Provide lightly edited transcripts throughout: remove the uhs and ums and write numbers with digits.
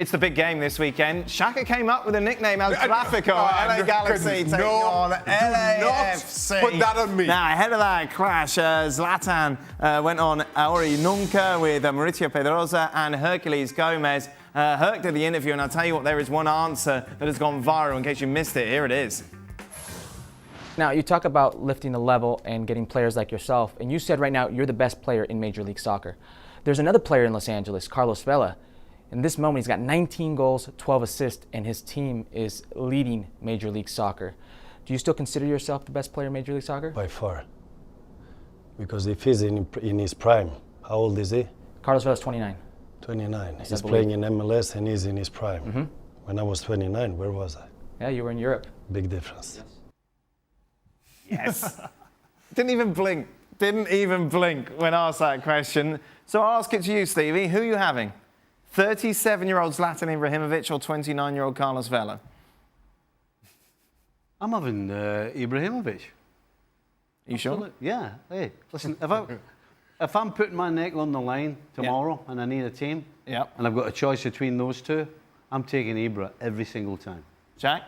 It's the big game this weekend. Shaka came up with a nickname, El Tráfico, LA Galaxy taking on LAFC. Put that on me. Now, ahead of that clash, Zlatan went on Ori Nunca with Mauricio Pedrosa and Hercules Gomez. Herc did the interview, and I'll tell you what, there is one answer that has gone viral. In case you missed it, here it is. Now, you talk about lifting the level and getting players like yourself, and you said right now you're the best player in Major League Soccer. There's another player in Los Angeles, Carlos Vela. In this moment, he's got 19 goals, 12 assists, and his team is leading Major League Soccer. Do you still consider yourself the best player in Major League Soccer? By far. Because if he's in his prime, how old is he? Carlos Vela's 29. 29. He's playing in MLS and he's in his prime. Mm-hmm. When I was 29, where was I? Yeah, you were in Europe. Big difference. Yes. Didn't even blink. Didn't even blink when asked that question. So I'll ask it to you, Stevie. Who are you having? 37-year-old Zlatan Ibrahimovic or 29-year-old Carlos Vela? I'm having Ibrahimovic. Are you sure? Yeah. Hey, listen, if I'm putting my neck on the line tomorrow and I need a team and I've got a choice between those two, I'm taking Ibra every single time. Jack?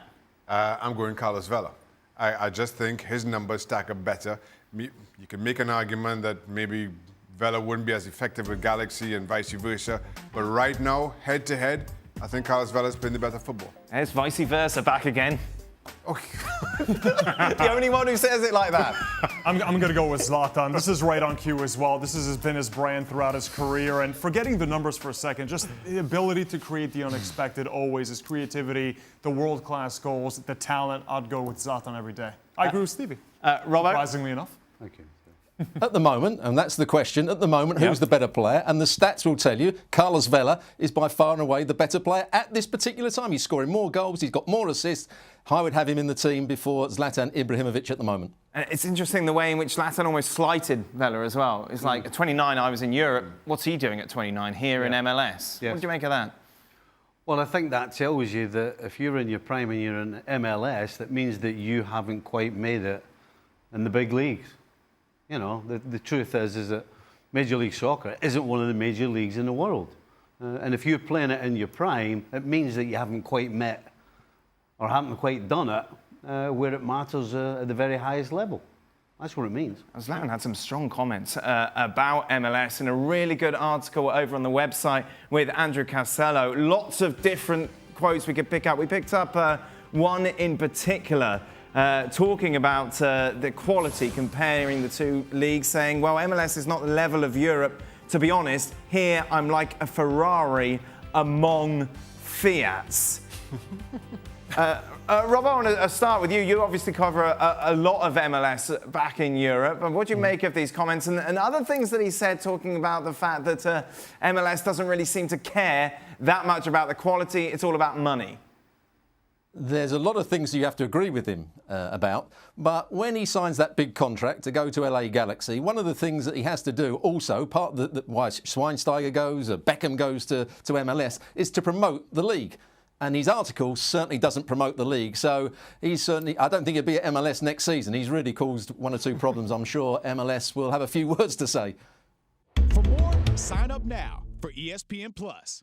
I'm going Carlos Vela. I just think his numbers stack up better. You can make an argument that maybe Vela wouldn't be as effective with Galaxy and vice versa. But right now, head-to-head, I think Carlos Vela's playing the better football. There's vice versa back again. Oh. The only one who says it like that. I'm going to go with Zlatan. This is right on cue as well. This has been his brand throughout his career. And forgetting the numbers for a second, just the ability to create the unexpected always, his creativity, the world-class goals, the talent, I'd go with Zlatan every day. I agree with Stevie. Robert? Surprisingly enough. Thank you. At the moment, and that's the question, at the moment, who's the better player? And the stats will tell you Carlos Vela is by far and away the better player at this particular time. He's scoring more goals, he's got more assists. I would have him in the team before Zlatan Ibrahimovic at the moment. It's interesting the way in which Zlatan almost slighted Vela as well. It's like, at 29, I was in Europe. What's he doing at 29 here in MLS? What do you make of that? Well, I think that tells you that if you're in your prime and you're in MLS, that means that you haven't quite made it in the big leagues. You know, the truth is that Major League Soccer isn't one of the major leagues in the world. And if you're playing it in your prime, it means that you haven't quite met or haven't quite done it where it matters at the very highest level. That's what it means. Zlatan had some strong comments about MLS in a really good article over on the website with Andrew Casello. Lots of different quotes we could pick up. We picked up one in particular talking about the quality, comparing the two leagues, saying, well, MLS is not the level of Europe. To be honest, here I'm like a Ferrari among Fiats. Rob, I want to start with you. You obviously cover a lot of MLS back in Europe. What do you make of these comments and other things that he said, talking about the fact that MLS doesn't really seem to care that much about the quality, it's all about money? There's a lot of things you have to agree with him about, but when he signs that big contract to go to LA Galaxy, one of the things that he has to do also, part of why Schweinsteiger goes, Beckham goes to MLS, is to promote the league. And his article certainly doesn't promote the league, so he's certainly, I don't think he'll be at MLS next season. He's really caused one or two problems. I'm sure MLS will have a few words to say. For more, sign up now for ESPN+.